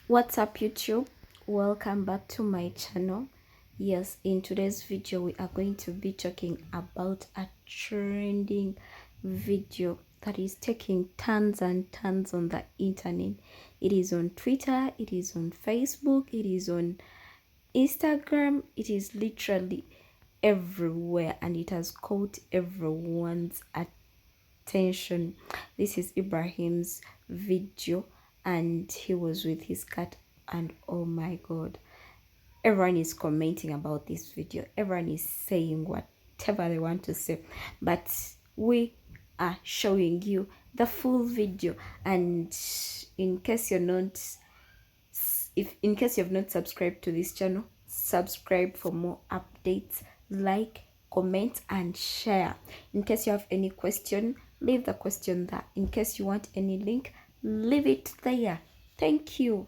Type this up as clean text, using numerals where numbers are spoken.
What's up, YouTube? Welcome back to my channel. Yes, in today's video we are going to be talking about a trending video that is taking tons and tons on the internet. It is on Twitter, it is on Facebook, it is on Instagram. It is literally everywhere and it has caught everyone's attention. This is Ibrahim's video and he was with his cat, and oh my god, everyone is commenting about this video. Everyone is saying whatever they want to say, but we are showing you the full video. And in case you're not, if in case you have not subscribed to this channel, subscribe for more updates, like, comment and share. In case you have any question, leave the question there. In case you want any link, leave it there. Thank you.